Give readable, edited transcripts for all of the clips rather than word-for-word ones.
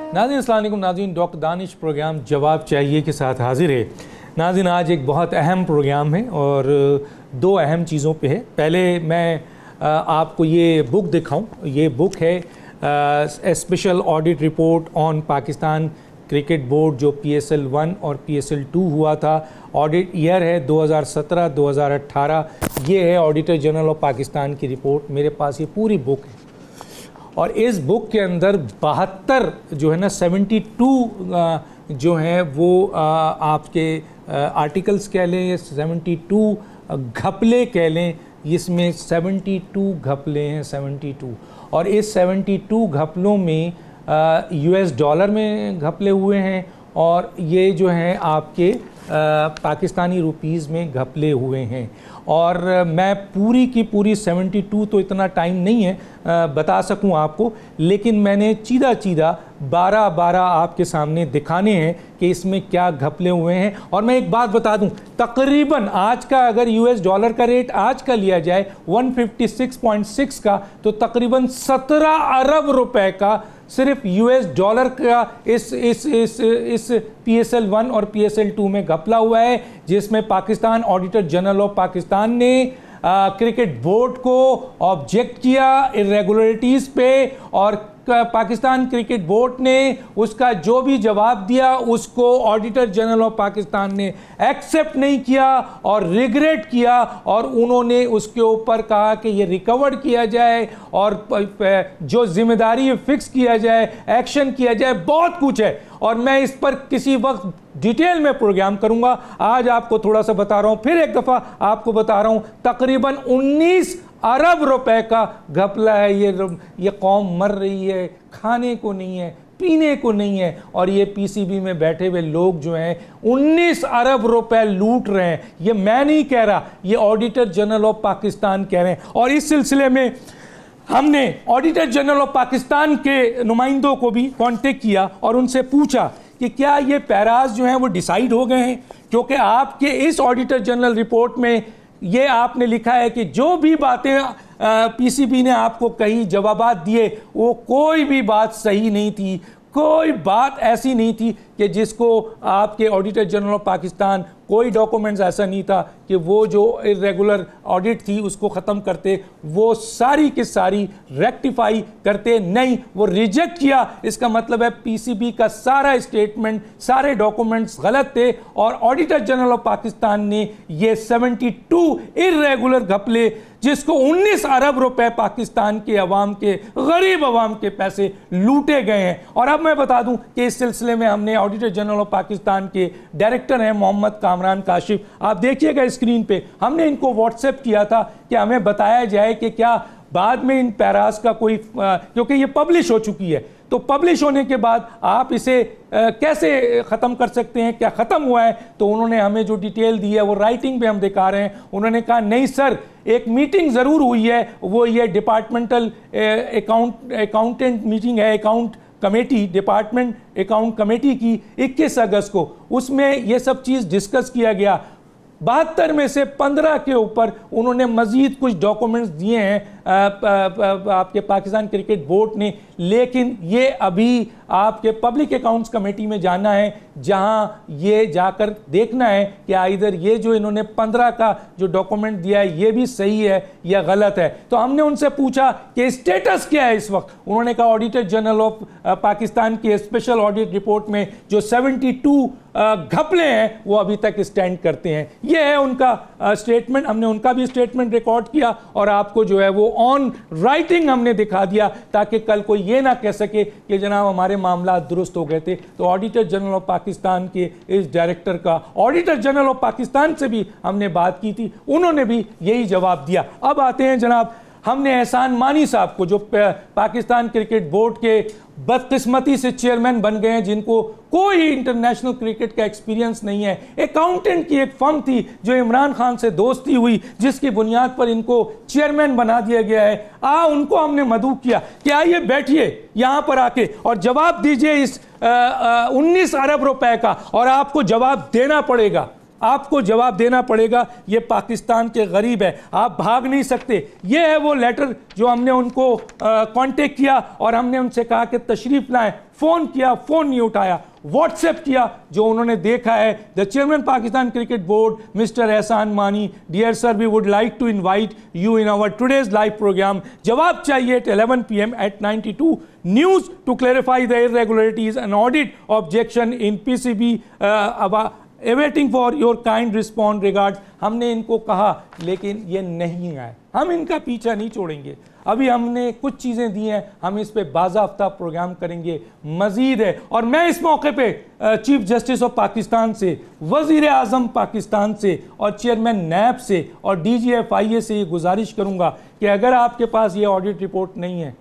नाज़रीन अस्सलाम वालेकुम। नाज़रीन डॉक्टर दानिश प्रोग्राम जवाब चाहिए के साथ हाजिर है। नाज़रीन आज एक बहुत अहम प्रोग्राम है और दो अहम चीज़ों पे है। पहले मैं आपको ये बुक दिखाऊं। ये बुक है special audit report on Pakistan cricket board जो PSL 1 और PSL 2 हुआ था। ऑडिट ईयर है 2017-2018। ये है ऑडिटर जनरल ऑफ पाकिस्तान की रिपोर्ट। मेरे पास ये पूरी बुक है और इस बुक के अंदर 72 जो है ना 72 जो हैं वो आपके आर्टिकल्स कह लें या 72 घपले कह लें। इसमें 72 घपले हैं 72 और इस 72 घपलों में US डॉलर में घपले हुए हैं और ये जो हैं आपके पाकिस्तानी रुपीज़ में घपले हुए हैं। और मैं पूरी की पूरी 72 तो इतना टाइम नहीं है बता सकूं आपको, लेकिन मैंने चीदा 12 आपके सामने दिखाने हैं कि इसमें क्या घपले हुए हैं। और मैं एक बात बता दूं, तकरीबन आज का अगर US डॉलर का रेट आज का लिया जाए 156.6 का, तो तकरीबन 17 अरब रुपए का सिर्फ US डॉलर का इस PSL 1 और PSL 2 में घपला हुआ है, जिसमें Pakistan auditor general of Pakistan ने क्रिकेट बोर्ड को ऑब्जेक्ट किया इरेगुलरिटीज़ पे और पाकिस्तान क्रिकेट बोर्ड ने उसका जो भी जवाब दिया उसको ऑडिटर जनरल ऑफ पाकिस्तान ने एक्सेप्ट नहीं किया और रिग्रेट किया और उन्होंने उसके ऊपर कहा कि ये रिकवर्ड किया जाए और जो जिम्मेदारी फिक्स किया जाए, एक्शन किया जाए। बहुत कुछ है और मैं इस पर किसी वक्त डिटेल में प्रोग्राम करूंगा। आज आपको थोड़ा सा बता रहा हूं, फिर एक दफ़ा आपको बता रहा हूं, तकरीबन 19 अरब रुपए का घपला है। ये कौम मर रही है, खाने को नहीं है, पीने को नहीं है और ये PCB में बैठे हुए लोग जो हैं 19 अरब रुपए लूट रहे हैं। ये मैं नहीं कह रहा, ये ऑडिटर जनरल ऑफ पाकिस्तान कह रहे हैं। और इस सिलसिले में हमने ऑडिटर जनरल ऑफ पाकिस्तान के नुमाइंदों को भी कांटेक्ट किया और उनसे पूछा कि क्या ये पैराज जो हैं वो डिसाइड हो गए हैं, क्योंकि आपके इस ऑडिटर जनरल रिपोर्ट में ये आपने लिखा है कि जो भी बातें PCB ने आपको कही, जवाबात दिए, वो कोई भी बात सही नहीं थी। कोई बात ऐसी नहीं थी कि जिसको आपके ऑडिटर जनरल ऑफ पाकिस्तान, कोई डॉक्यूमेंट्स ऐसा नहीं था कि वो जो इरेगुलर ऑडिट थी उसको ख़त्म करते, वो सारी की सारी रेक्टिफाई करते। नहीं, वो रिजेक्ट किया। इसका मतलब है PCB का सारा स्टेटमेंट, सारे डॉक्यूमेंट्स गलत थे और ऑडिटर जनरल ऑफ पाकिस्तान ने ये 72 इरेगुलर घपले, जिसको 19 अरब रुपए पाकिस्तान के अवाम के, गरीब अवाम के पैसे लूटे गए हैं। और अब मैं बता दूं कि इस सिलसिले में हमने ऑडिटर जनरल ऑफ पाकिस्तान के डायरेक्टर हैं मोहम्मद कामरान काशिफ, आप देखिएगा स्क्रीन पे, हमने इनको व्हाट्सएप किया था कि हमें बताया जाए कि क्या बाद में इन पैराज का कोई, क्योंकि ये पब्लिश हो चुकी है, तो पब्लिश होने के बाद आप इसे कैसे ख़त्म कर सकते हैं, क्या ख़त्म हुआ है। तो उन्होंने हमें जो डिटेल दी है वो राइटिंग पे हम दिखा रहे हैं। उन्होंने कहा नहीं सर, एक मीटिंग ज़रूर हुई है, वो ये डिपार्टमेंटल अकाउंटेंट मीटिंग है, account committee, department account committee की 21 अगस्त को, उसमें ये सब चीज़ डिस्कस किया गया। 72 में से 15 के ऊपर उन्होंने मज़ीद कुछ डॉक्यूमेंट्स दिए हैं आपके पाकिस्तान क्रिकेट बोर्ड ने, लेकिन ये अभी आपके पब्लिक अकाउंट्स कमेटी में जाना है, जहां ये जाकर देखना है कि इधर ये जो इन्होंने 15 का जो डॉक्यूमेंट दिया है ये भी सही है या गलत है। तो हमने उनसे पूछा कि स्टेटस क्या है इस वक्त। उन्होंने कहा ऑडिटर जनरल ऑफ पाकिस्तान की स्पेशल ऑडिट रिपोर्ट में जो 72 घपले हैं वो अभी तक स्टैंड करते हैं। ये है उनका स्टेटमेंट। हमने उनका भी स्टेटमेंट रिकॉर्ड किया और आपको जो है वो ऑन राइटिंग हमने दिखा दिया, ताकि कल कोई ये ना कह सके कि जनाब हमारे मामला दुरुस्त हो गए थे। तो ऑडिटर जनरल ऑफ पाकिस्तान के इस डायरेक्टर का ऑडिटर जनरल ऑफ पाकिस्तान से भी हमने बात की थी, उन्होंने भी यही जवाब दिया। अब आते हैं जनाब, हमने एहसान मानी साहब को, जो पाकिस्तान क्रिकेट बोर्ड के बदकिस्मती से चेयरमैन बन गए हैं, जिनको कोई इंटरनेशनल क्रिकेट का एक्सपीरियंस नहीं है। अकाउंटेंट की एक फर्म थी जो इमरान खान से दोस्ती हुई, जिसकी बुनियाद पर इनको चेयरमैन बना दिया गया है। उनको हमने मदऊ किया कि आइए बैठिए यहां पर आके और जवाब दीजिए इस 19 अरब रुपए का, और आपको जवाब देना पड़ेगा। आपको जवाब देना पड़ेगा। ये पाकिस्तान के गरीब है, आप भाग नहीं सकते। ये है वो लेटर जो हमने उनको कांटेक्ट किया और हमने उनसे कहा कि तशरीफ लाएं। फोन किया, फोन नहीं उठाया। व्हाट्सएप किया, जो उन्होंने देखा है। The chairman Pakistan cricket board mister Ehsan Mani, dear sir, we would like to invite you in our today's live program जवाब चाहिए at 11 PM at 92 News to clarify the irregularities and audit objection in PCB awaiting for your kind response regards। हमने इनको कहा, लेकिन ये नहीं आए। हम इनका पीछा नहीं छोड़ेंगे। अभी हमने कुछ चीज़ें दी हैं, हम इस पे बाज़ाफ्ता प्रोग्राम करेंगे। मज़ीद है, और मैं इस मौके पे चीफ जस्टिस ऑफ पाकिस्तान से, वज़ीर आज़म पाकिस्तान से और चेयरमैन नैब से और DGFIA से ये गुजारिश करूँगा कि अगर आपके पास ये ऑडिट रिपोर्ट नहीं है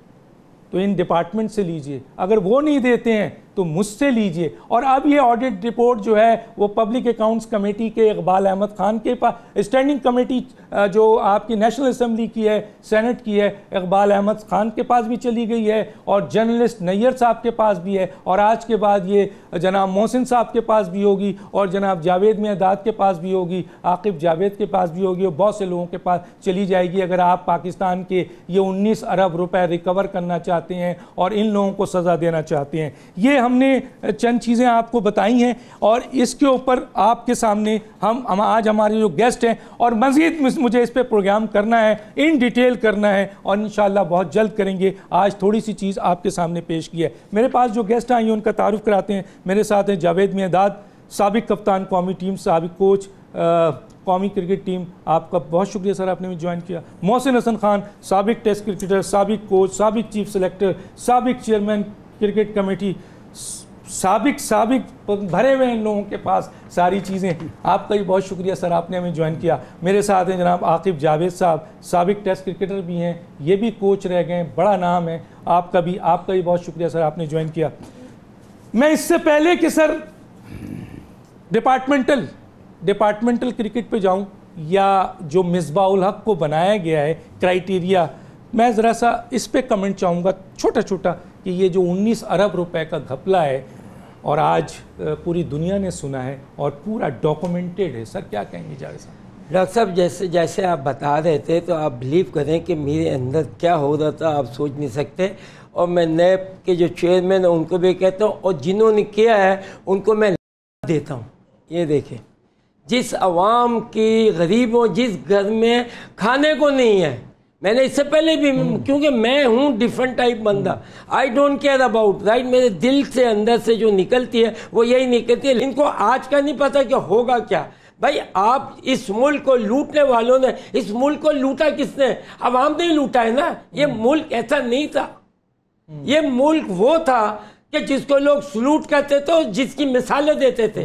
तो इन डिपार्टमेंट से लीजिए, अगर वो नहीं देते हैं तो मुझसे लीजिए। और अब ये ऑडिट रिपोर्ट जो है वो पब्लिक अकाउंट्स कमेटी के इकबाल अहमद खान के पास, स्टैंडिंग कमेटी जो आपकी नेशनल असेंबली की है, सेनेट की है, इकबाल अहमद खान के पास भी चली गई है और जर्नलिस्ट नैयर साहब के पास भी है, और आज के बाद ये जनाब मोहसिन साहब के पास भी होगी और जनाब जावेद मियादाद के पास भी होगी, आकिब जावेद के पास भी होगी और बहुत से लोगों के पास चली जाएगी। अगर आप पाकिस्तान के ये 19 अरब रुपए रिकवर करना चाहते हैं और इन लोगों को सज़ा देना चाहते हैं। ये हमने चंद चीज़ें आपको बताई हैं और इसके ऊपर आपके सामने हम आज हमारे जो गेस्ट हैं, और मज़ीद मुझे इस पे प्रोग्राम करना है, इन डिटेल करना है और इंशाल्लाह बहुत जल्द करेंगे। आज थोड़ी सी चीज़ आपके सामने पेश की है। मेरे पास जो गेस्ट आई हैं उनका तारुफ कराते हैं। मेरे साथ हैं जावेद मियादाद, साबिक कप्तान कौमी टीम, साबिक कोच कौमी क्रिकेट टीम, आपका बहुत शुक्रिया सर, आपने भी ज्वाइन किया। मोहसिन हसन खान, साबिक टेस्ट क्रिकेटर, साबिक कोच, साबिक चीफ सेलेक्टर, साबिक चेयरमैन क्रिकेट कमेटी, साबिक भरे हुए इन लोगों के पास सारी चीज़ें। आपका भी बहुत शुक्रिया सर, आपने हमें ज्वाइन किया। मेरे साथ हैं जनाब आकिब जावेद साहब, साबिक टेस्ट क्रिकेटर भी हैं, ये भी कोच रह गए, बड़ा नाम है। आपका भी बहुत शुक्रिया सर, आपने ज्वाइन किया। मैं इससे पहले कि सर डिपार्टमेंटल क्रिकेट पे जाऊं या जो मिसबाउल हक को बनाया गया है क्राइटेरिया, मैं ज़रा सा इस पे कमेंट चाहूँगा छोटा छोटा, कि ये जो 19 अरब रुपए का घपला है और आज पूरी दुनिया ने सुना है और पूरा डॉक्यूमेंटेड है, सर क्या कहेंगे जावेद साहब? डॉक्टर साहब, जैसे आप बता रहे थे तो आप बिलीव करें कि मेरे अंदर क्या हो रहा था आप सोच नहीं सकते। और मैं नैब के जो चेयरमैन है उनको भी कहता हूँ और जिन्होंने किया है उनको मैं देता हूँ। ये देखें, जिस आवाम की गरीबों, जिस घर में खाने को नहीं है, मैंने इससे पहले भी, क्योंकि मैं हूँ डिफरेंट टाइप बंदा, I don't care about right, मेरे दिल से अंदर से जो निकलती है वो यही निकलती है। इनको आज का नहीं पता कि होगा क्या। भाई आप इस मुल्क को लूटने वालों ने, इस मुल्क को लूटा किसने? अवाम ने लूटा है ना। ये मुल्क ऐसा नहीं था, ये मुल्क वो था कि जिसको लोग सलूट करते थे और जिसकी मिसालें देते थे,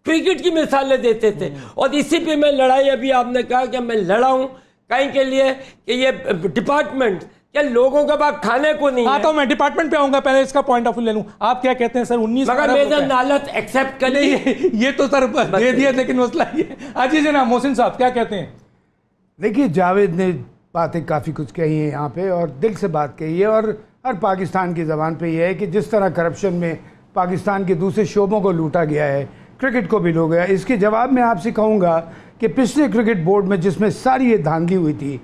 क्रिकेट की मिसालें देते थे। और इसी पे मैं लड़ाई, अभी आपने कहा कि मैं लड़ा हूं कहीं के लिए कि ये डिपार्टमेंट, क्या लोगों के पास खाने को नहीं है। तो मैं डिपार्टमेंट पे आऊंगा, पहले इसका पॉइंट ऑफ व्यू ले लूं। आप क्या कहते हैं सर? 19 मगर मेरा नालत एक्सेप्ट कर ली, ये तो सर दे दिया, लेकिन मसला ये। अजी जनाब मोहसिन साहब क्या कहते हैं? देखिए, जावेद ने बातें काफ़ी कुछ कही है यहाँ पे और दिल से बात कही है, और हर पाकिस्तान की ज़बान पे ये है कि जिस तरह करप्शन में पाकिस्तान के दूसरे शोबों को लूटा गया है, क्रिकेट को भी लूटा गया। इसके जवाब में आपसे कहूँगा कि पिछले क्रिकेट बोर्ड में जिसमें सारी ये धांधली हुई थी,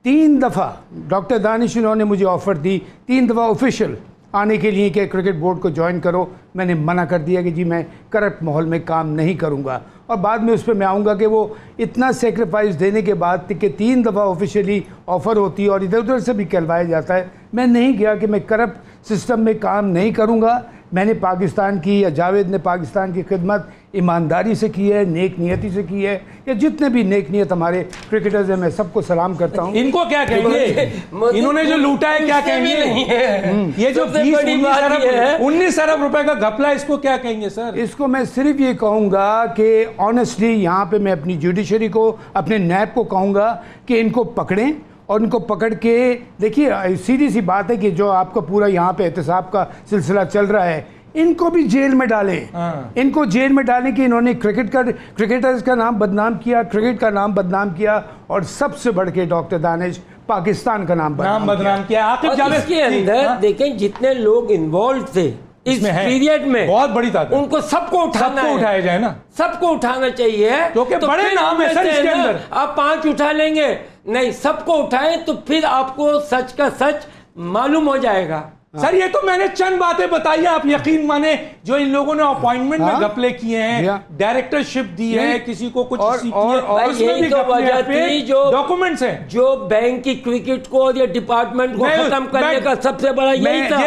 3 दफ़ा डॉक्टर दानिश इन्होंने मुझे ऑफ़र दी, 3 दफ़ा ऑफिशियल आने के लिए कि क्रिकेट बोर्ड को ज्वाइन करो। मैंने मना कर दिया कि जी मैं करप्ट माहौल में काम नहीं करूँगा, और बाद में उस पर मैं आऊँगा कि वो इतना सेक्रीफाइस देने के बाद कि 3 दफ़ा ऑफिशियली ऑफ़र होती है और इधर उधर से भी कहलवाया जाता है। मैं नहीं गया कि मैं करप्ट सिस्टम में काम नहीं करूँगा। मैंने पाकिस्तान की, या जावेद ने पाकिस्तान की खिदमत ईमानदारी से की है, नेक नियति से की है। या जितने भी नेक नियत हमारे क्रिकेटर्स हैं, मैं सबको सलाम करता हूँ। इनको क्या कहेंगे? इन्होंने जो लूटा है क्या कहेंगे? ये जो 19 अरब रुपए का घपला, इसको क्या कहेंगे सर? इसको मैं सिर्फ ये कहूँगा कि ऑनेस्टली यहाँ पे मैं अपनी जुडिशरी को, अपने नैब को कहूँगा कि इनको पकड़ें और इनको पकड़ के, देखिए सीधी सी बात है कि जो आपका पूरा यहाँ पे एहतसाब का सिलसिला चल रहा है, इनको भी जेल में डालें। इनको जेल में डालें कि इन्होंने क्रिकेटर्स का नाम बदनाम किया, क्रिकेट का नाम बदनाम किया, और सबसे बढ़ के डॉक्टर दानिश पाकिस्तान का नाम बदनाम किया। इसके अंदर देखें जितने लोग इन्वॉल्व थे इस पीरियड में बहुत बड़ी ताकत, उनको सबको उठाना है, उठाया जाए ना, सबको उठाना चाहिए। क्योंकि तो बड़े नाम है सर इसके अंदर। आप 5 उठा लेंगे, नहीं सबको उठाएं तो फिर आपको सच का सच मालूम हो जाएगा। सर ये तो मैंने चंद बातें बताई, आप यकीन माने जो इन लोगों ने अपॉइंटमेंट में घपले किए हैं, डायरेक्टरशिप दी है, किसी को कुछ यही तो वजह थी जो डॉक्यूमेंट्स हैं, जो बैंक की क्रिकेट को और ये डिपार्टमेंट को खत्म करने का सबसे बड़ा यही था।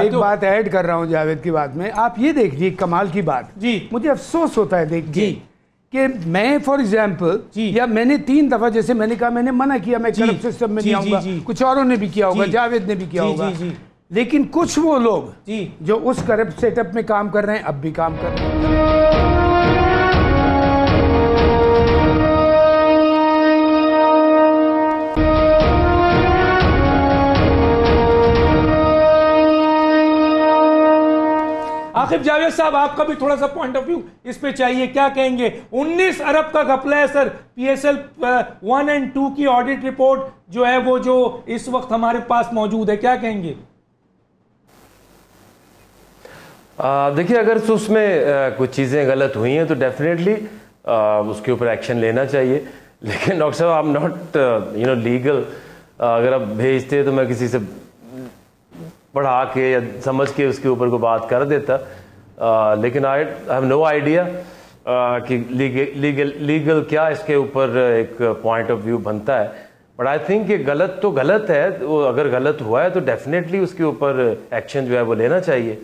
एक बात ऐड कर रहा हूँ जावेद की बात में, आप ये देखिए कमाल की बात जी, मुझे अफसोस होता है देख के कि मैं फॉर एग्जाम्पल या मैंने 3 दफा, जैसे मैंने कहा, मैंने मना किया मैं करप्ट सिस्टम में नहीं आऊंगा, कुछ औरों ने भी किया होगा, जावेद ने भी किया होगा, लेकिन कुछ वो लोग जो उस करप्ट सेटअप में काम कर रहे हैं अब भी काम कर रहे हैं। आखिर जावेद साहब आपका भी थोड़ा सा पॉइंट ऑफ व्यू इस पे चाहिए, क्या कहेंगे? 19 अरब का घपला है सर, PSL 1 और 2 की ऑडिट रिपोर्ट जो है वो जो इस वक्त हमारे पास मौजूद है, क्या कहेंगे? देखिए अगर उसमें कुछ चीज़ें गलत हुई हैं तो डेफिनेटली उसके ऊपर एक्शन लेना चाहिए, लेकिन डॉक्टर साहब आई एम नॉट लीगल। अगर आप भेजते तो मैं किसी से पढ़ा के या समझ के उसके ऊपर को बात कर देता, लेकिन आई हैव नो आइडिया कि लीगल क्या इसके ऊपर एक पॉइंट ऑफ व्यू बनता है। बट आई थिंक ये गलत तो गलत है, वो अगर गलत हुआ है तो डेफिनेटली उसके ऊपर एक्शन जो है वो लेना चाहिए।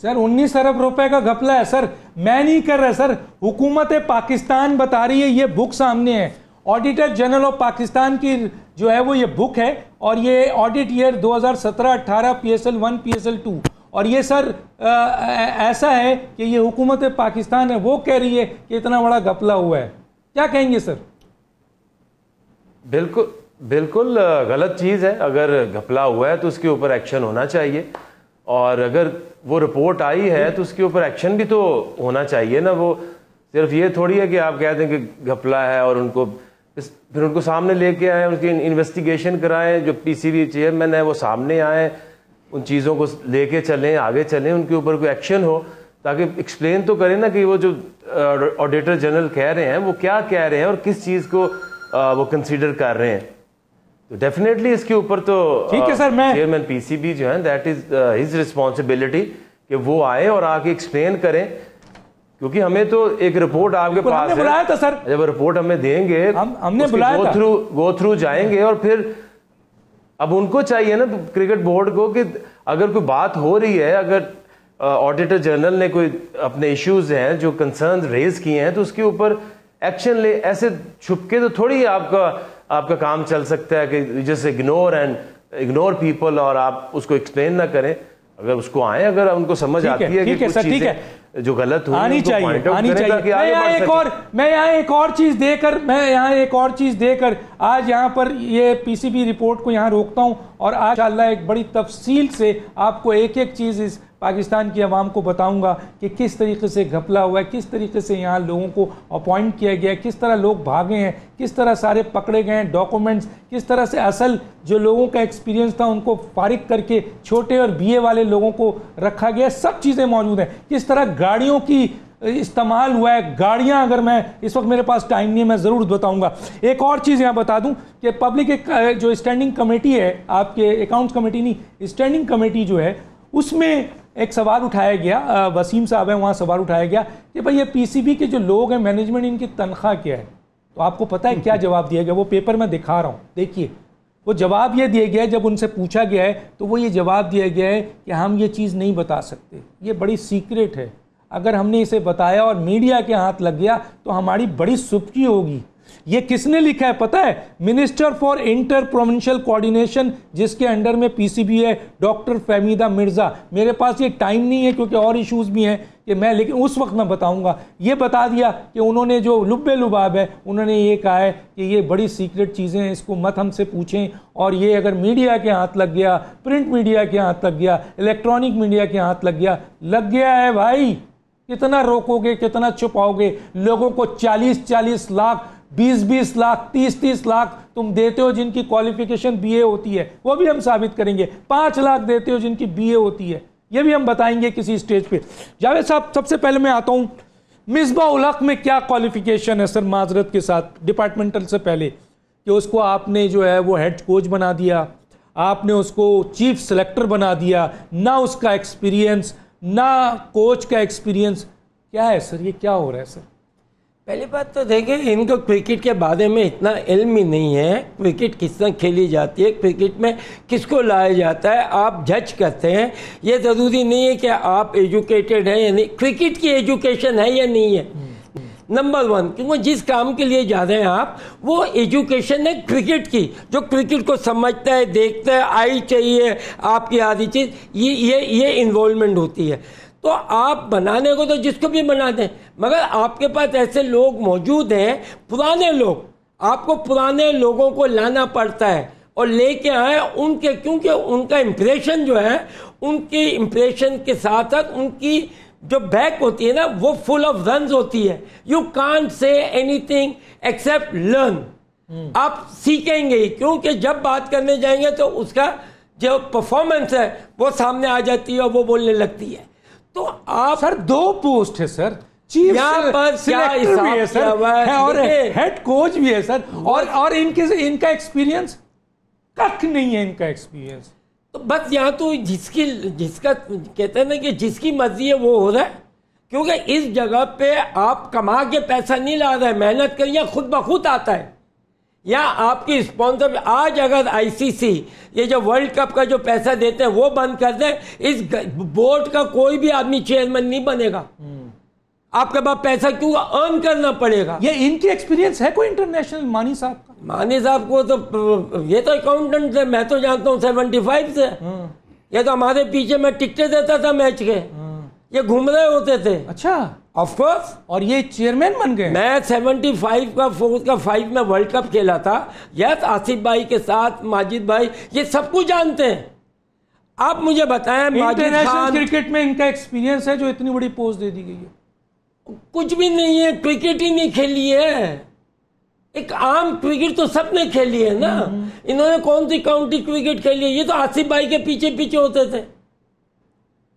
सर 19 अरब रुपए का घपला है सर, मैं नहीं कर रहा सर, हुकूमत पाकिस्तान बता रही है, ये बुक सामने है, ऑडिटर जनरल ऑफ पाकिस्तान की जो है वो ये बुक है, और ये ऑडिट ईयर 2017-18 PSL 1 PSL 2, और ये सर ऐसा है कि ये हुकूमत पाकिस्तान है वो कह रही है कि इतना बड़ा घपला हुआ है, क्या कहेंगे सर? बिल्कुल बिल्कुल गलत चीज़ है, अगर घपला हुआ है तो उसके ऊपर एक्शन होना चाहिए, और अगर वो रिपोर्ट आई है तो उसके ऊपर एक्शन भी तो होना चाहिए ना। वो सिर्फ ये थोड़ी है कि आप कह दें कि घपला है और उनको फिर उनको सामने लेके आए, उनकी इन्वेस्टिगेशन कराएं, जो PCB चेयरमैन है वो सामने आए, उन चीज़ों को लेके चलें, आगे चलें, उनके ऊपर कोई एक्शन हो, ताकि एक्सप्लेन तो करें ना कि वो जो ऑडिटर जनरल कह रहे हैं वो क्या कह रहे हैं और किस चीज़ को वो कंसीडर कर रहे हैं। तो डेफिनेटली इसके ऊपर तो ठीक है सर, मैं चेयरमैन PCB जो है दैट इज हिज रिस्पॉन्सिबिलिटी कि वो आए और आके एक्सप्लेन करें, क्योंकि हमें तो एक रिपोर्ट आपके पास है, बुलाया था सर, जब रिपोर्ट हमें देंगे हमने बुलाया था, गो थ्रू जाएंगे, और फिर अब उनको चाहिए ना क्रिकेट बोर्ड को कि अगर कोई बात हो रही है, अगर ऑडिटर जनरल ने कोई अपने इश्यूज हैं जो कंसर्न रेज किए हैं तो उसके ऊपर एक्शन ले। ऐसे छुप के तो थोड़ी आपका काम चल सकता है कि जस्ट इग्नोर पीपल और आप उसको एक्सप्लेन ना करें। अगर उसको आए, अगर उनको समझ आती है कि कुछ चीजें जो गलत हुई आनी चाहिए। मैं यहाँ एक और चीज देकर आज यहाँ पर ये PCB रिपोर्ट को यहाँ रोकता हूँ, और आज इंशाअल्लाह एक बड़ी तफसील से आपको एक एक चीज़ इस पाकिस्तान की आवाम को बताऊंगा कि किस तरीके से घपला हुआ है, किस तरीके से यहाँ लोगों को अपॉइंट किया गया है, किस तरह लोग भागे हैं, किस तरह सारे पकड़े गए हैं डॉक्यूमेंट्स, किस तरह से असल जो लोगों का एक्सपीरियंस था उनको फारिग करके छोटे और BA वाले लोगों को रखा गया, सब चीज़ें मौजूद हैं। किस तरह गाड़ियों की इस्तेमाल हुआ है, गाड़ियां, अगर मैं इस वक्त मेरे पास टाइम नहीं है मैं ज़रूर बताऊंगा। एक और चीज़ यहाँ बता दूं कि पब्लिक एक जो स्टैंडिंग कमेटी है, आपके अकाउंट्स कमेटी नहीं, स्टैंडिंग कमेटी जो है, उसमें एक सवाल उठाया गया, वसीम साहब है वहाँ सवाल उठाया गया कि भाई ये PCB के जो लोग हैं मैनेजमेंट, इनकी तनख्वाह क्या है? तो आपको पता है क्या जवाब दिया गया? वो पेपर में दिखा रहा हूँ, देखिए वो जवाब ये दिया गया है। जब उनसे पूछा गया है तो वो ये जवाब दिया गया है कि हम ये चीज़ नहीं बता सकते, ये बड़ी सीक्रेट है, अगर हमने इसे बताया और मीडिया के हाथ लग गया तो हमारी बड़ी सुपकी होगी। ये किसने लिखा है पता है? Minister for inter provincial coordination, जिसके अंडर में PCB है, डॉक्टर फहमीदा मिर्ज़ा। मेरे पास ये टाइम नहीं है क्योंकि और इश्यूज भी हैं कि मैं, लेकिन उस वक्त मैं बताऊंगा। ये बता दिया कि उन्होंने जो लुब्बे लुबाब है, उन्होंने ये कहा है कि ये बड़ी सीक्रेट चीज़ें हैं, इसको मत हमसे पूछें, और ये अगर मीडिया के हाथ लग गया, प्रिंट मीडिया के हाथ लग गया, इलेक्ट्रॉनिक मीडिया के हाथ लग गया है भाई, कितना रोकोगे, कितना छुपाओगे? लोगों को 40-40 लाख 20-20 लाख 30-30 लाख तुम देते हो जिनकी क्वालिफिकेशन बीए होती है, वो भी हम साबित करेंगे। 5 लाख देते हो जिनकी बीए होती है, ये भी हम बताएंगे किसी स्टेज पे। जावेद साहब, सबसे पहले मैं आता हूँ, मिसबा उल हक में क्या क्वालिफिकेशन है सर, माजरत के साथ डिपार्टमेंटल से पहले, कि उसको आपने जो है वो हेड कोच बना दिया, आपने उसको चीफ सेलेक्टर बना दिया, ना उसका एक्सपीरियंस ना कोच का एक्सपीरियंस, क्या है सर, ये क्या हो रहा है सर? पहली बात तो देखिए, इनको क्रिकेट के बारे में इतना इल्म ही नहीं है, क्रिकेट किस तरह खेली जाती है, क्रिकेट में किसको लाया जाता है, आप जज करते हैं। ये ज़रूरी नहीं है कि आप एजुकेटेड हैं या नहीं, क्रिकेट की एजुकेशन है या नहीं है, नंबर 1। क्योंकि जिस काम के लिए जा रहे हैं आप, वो एजुकेशन है क्रिकेट की, जो क्रिकेट को समझता है, देखता है, आई चाहिए आपकी आधी चीज़, ये इन्वॉल्वमेंट होती है। तो आप बनाने को तो जिसको भी बना दें, मगर आपके पास ऐसे लोग मौजूद हैं, पुराने लोग, आपको पुराने लोगों को लाना पड़ता है और लेके आए उनके, क्योंकि उनका इम्प्रेशन जो है, उनकी इम्प्रेशन के साथ साथ उनकी जो बैक होती है ना, वो फुल ऑफ रन्स होती है। You can't say anything accept learn. आप सीखेंगे ही, क्योंकि जब बात करने जाएंगे तो उसका जो परफॉर्मेंस है वो सामने आ जाती है और वो बोलने लगती है। तो आप सर 2 पोस्ट है सर, चीफ सेलेक्टर भी है सर, और हेड कोच भी है सर, और इनका एक्सपीरियंस कख नहीं है, इनका एक्सपीरियंस। तो बस यहाँ तो जिसका कहते हैं ना कि जिसकी मर्जी है वो हो रहा है, क्योंकि इस जगह पे आप कमा के पैसा नहीं ला रहे, मेहनत करिए, खुद ब खुद आता है। या आपकी स्पॉन्सर, आज अगर आईसीसी ये जो वर्ल्ड कप का जो पैसा देते हैं वो बंद कर दे, इस बोर्ड का कोई भी आदमी चेयरमैन नहीं बनेगा। आपके पास पैसा क्यों अर्न करना पड़ेगा। ये इनकी एक्सपीरियंस है कोई इंटरनेशनल? मानी साहब का, मानी साहब को तो ये तो अकाउंटेंट है, मैं तो जानता हूँ 75 से। ये तो हमारे पीछे मैं टिकटें देता था मैच के, ये घूम रहे होते थे। अच्छा, ऑफ कोर्स। और ये चेयरमैन बन गए? मैं 75 का 4 का 5 में वर्ल्ड कप खेला था। यस, आसिफ भाई के साथ माजिद भाई, ये सब कुछ जानते हैं। आप मुझे बताएं, माजिद खान, क्रिकेट में इनका एक्सपीरियंस है जो इतनी बड़ी पोस्ट दे दी गई है? कुछ भी नहीं है, क्रिकेट ही नहीं खेली है। एक आम क्रिकेट तो सबने खेली है ना, इन्होंने कौन सी काउंटी क्रिकेट खेली है? ये तो आसिफ भाई के पीछे पीछे होते थे।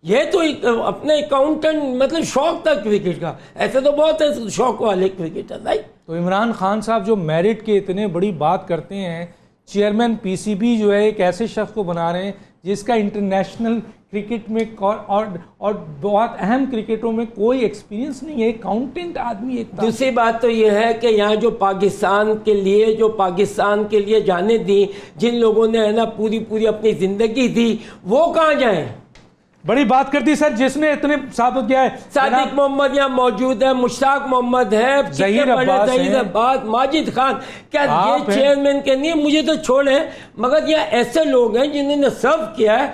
ये तो अपने अकाउंटेंट, मतलब शौक था क्रिकेट का। ऐसे तो बहुत है शौक वाले क्रिकेटर, राइट। तो इमरान खान साहब जो मेरिट के इतने बड़ी बात करते हैं, चेयरमैन पीसीबी जो है एक ऐसे शख्स को बना रहे हैं जिसका इंटरनेशनल क्रिकेट में और बहुत अहम क्रिकेटों में कोई एक्सपीरियंस नहीं है, अकाउंटेंट आदमी एक। दूसरी बात तो ये है कि यहाँ जो पाकिस्तान के लिए जाने दी, जिन लोगों ने है ना पूरी अपनी जिंदगी दी, वो कहाँ जाए? बड़ी बात करती सर, जिसने इतने साबित किया है। सादिक मोहम्मद यहाँ मौजूद है, मुश्ताक मोहम्मद है, ज़हीर अब्बास, माजिद खान, क्या ये चेयरमैन के नहीं? मुझे तो छोड़े, मगर यहाँ ऐसे लोग हैं जिन्होंने सर्व किया है,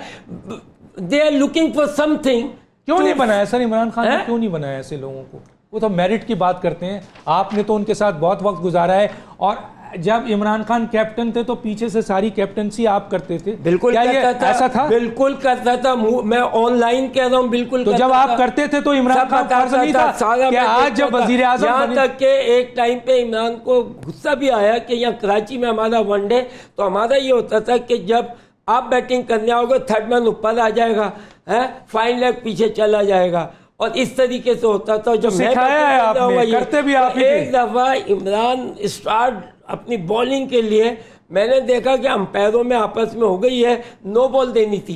they are looking for something. क्यों नहीं बनाया सर इमरान खान ने, क्यों नहीं बनाया ऐसे लोगों को? वो तो मेरिट की बात करते हैं। आपने तो उनके साथ बहुत वक्त गुजारा है, और जब इमरान खान कैप्टन थे तो पीछे से सारी कैप्टनसी आप करते थे। बिल्कुल करता था, ऐसा था? बिल्कुल करता था। मैं ऑनलाइन कह रहा हूँ, बिल्कुल। तो जब आप करते थे तो इमरान खान फर्ज नहीं था कि आज जब वजीर आजम, यहाँ तक के एक टाइम पे इमरान को गुस्सा भी आया कि यहाँ कराची में हमारा वनडे, तो हमारा ये होता था कि जब आप बैटिंग करने आओगे, थर्ड मैन ऊपर आ जाएगा, है फाइन लेग पीछे चला जाएगा, और इस तरीके से होता था। जब मैं करते भी आप एक दफा इमरान स्टार्ट अपनी बॉलिंग के लिए, मैंने देखा कि अंपायरों में आपस में हो गई है, नो बॉल देनी थी,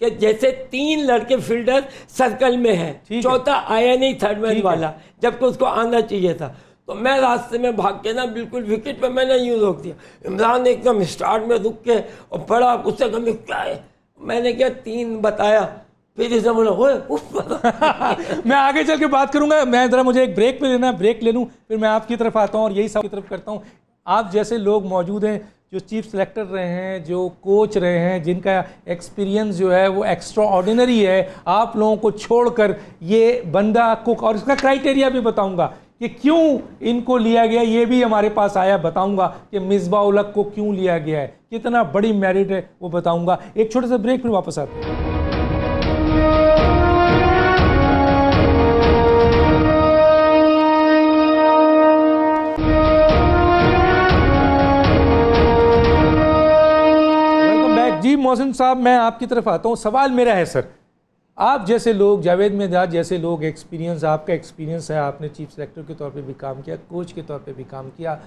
कि जैसे 3 लड़के फील्डर सर्कल में हैं, चौथा आया नहीं थर्ड मैन वाला, जबकि उसको आना चाहिए था। तो मैं रास्ते में भाग के ना बिल्कुल विकेट पे मैंने यूं रोक दिया। इमरान एकदम स्टार्ट में रुक के और बड़ा उससे कहा क्या है, मैंने क्या 3 बताया, फिर इसे बोला मैं आगे चल के बात करूंगा। मैं जरा, मुझे एक ब्रेक पे लेना है, ब्रेक ले लूं, फिर मैं आपकी तरफ आता हूं और यही सब की तरफ करता हूं। आप जैसे लोग मौजूद हैं जो चीफ सेलेक्टर रहे हैं, जो कोच रहे हैं, जिनका एक्सपीरियंस जो है वो एक्स्ट्रा ऑर्डिनरी है, आप लोगों को छोड़कर ये बंदा कुक, और इसका क्राइटेरिया भी बताऊंगा कि क्यों इनको लिया गया, ये भी हमारे पास आया, बताऊंगा कि मिसबा उल हक को क्यों लिया गया है, कितना बड़ी मेरिट है वो बताऊंगा। एक छोटे से ब्रेक, फिर वापस आते हैं। मुशीब मोहसिन साहब, मैं आपकी तरफ आता हूँ। सवाल मेरा है सर, आप जैसे लोग, जावेद मिर्ज़ा जैसे लोग, एक्सपीरियंस, आपका एक्सपीरियंस है, आपने चीफ सेलेक्टर के तौर पे भी काम किया, कोच के तौर पे भी काम किया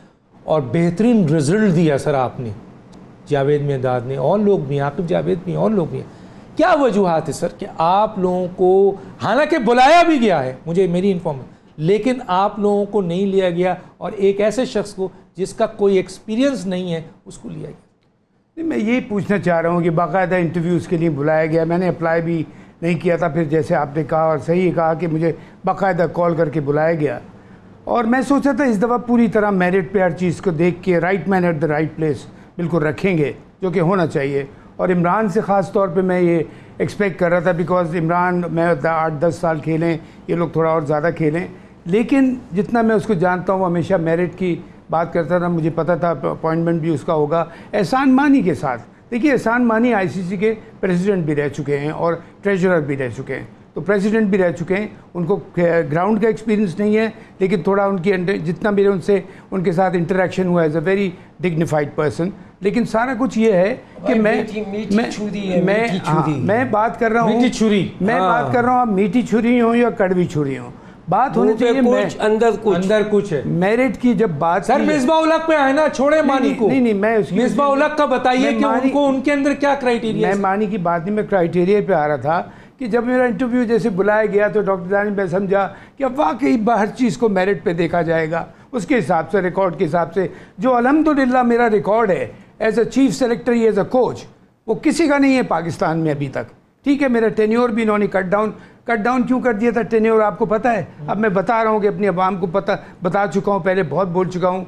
और बेहतरीन रिजल्ट दिया सर आपने, जावेद मिर्ज़ा ने, और लोग भी, आकिब जावेद भी, और लोग भी हैं। क्या वजूहात है सर कि आप लोगों को, हालांकि बुलाया भी गया है, मुझे मेरी इन्फॉर्मेशन, लेकिन आप लोगों को नहीं लिया गया और एक ऐसे शख्स को जिसका कोई एक्सपीरियंस नहीं है उसको लिया गया? मैं ये पूछना चाह रहा हूँ कि बाकायदा इंटरव्यूज़ के लिए बुलाया गया, मैंने अप्लाई भी नहीं किया था, फिर जैसे आपने कहा और सही कहा कि मुझे बाकायदा कॉल करके बुलाया गया, और मैं सोचा था इस दफ़ा पूरी तरह मेरिट पे हर चीज़ को देख के right man at the right place बिल्कुल रखेंगे, जो कि होना चाहिए। और इमरान से ख़ास तौर पे मैं ये एक्सपेक्ट कर रहा था, बिकॉज इमरान, मैं 8-10 साल खेलें, ये लोग थोड़ा और ज़्यादा खेलें, लेकिन जितना मैं उसको जानता हूँ हमेशा मेरिट की बात करता था, मुझे पता था अपॉइंटमेंट भी उसका होगा एहसान मानी के साथ। देखिए, एहसान मानी आईसीसी के प्रेसिडेंट भी रह चुके हैं और ट्रेजरर भी रह चुके हैं, तो प्रेसिडेंट भी रह चुके हैं, उनको ग्राउंड का एक्सपीरियंस नहीं है, लेकिन थोड़ा उनकी जितना मेरे उनसे उनके साथ इंटरेक्शन हुआ as a very dignified person. लेकिन सारा कुछ ये है कि मैं बात कर रहा हूँ, मीठी छुरी, मैं बात कर रहा हूँ, आप मीठी छुरी हो या कड़वी छुरी हो, बात होनी चाहिए अंदर कुछ है। मेरिट की जब बात, सर मिसबाह उल हक पे आए ना, छोड़े मानी को। नहीं, मैं उसकी, मिसबाह उल हक का बताइए कि उनको, उनके अंदर क्या क्राइटेरिया? मैं मानी की बात नहीं, मैं क्राइटेरिया पे आ रहा था कि जब मेरा इंटरव्यू जैसे बुलाया गया तो डॉक्टर दानिश, मैं समझा कि अब वाकई हर चीज़ को मेरिट पे देखा जाएगा, उसके हिसाब से, रिकॉर्ड के हिसाब से, जो अल्हम्दुलिल्लाह मेरा रिकॉर्ड है as a chief selector, as a coach, वो किसी का नहीं है पाकिस्तान में अभी तक। ठीक है, मेरा टेन्योर भी इन्होंने कट डाउन क्यों कर दिया था टेन्योर, आपको पता है? अब मैं बता रहा हूँ कि अपनी अवाम को बता चुका हूँ, पहले बहुत बोल चुका हूँ।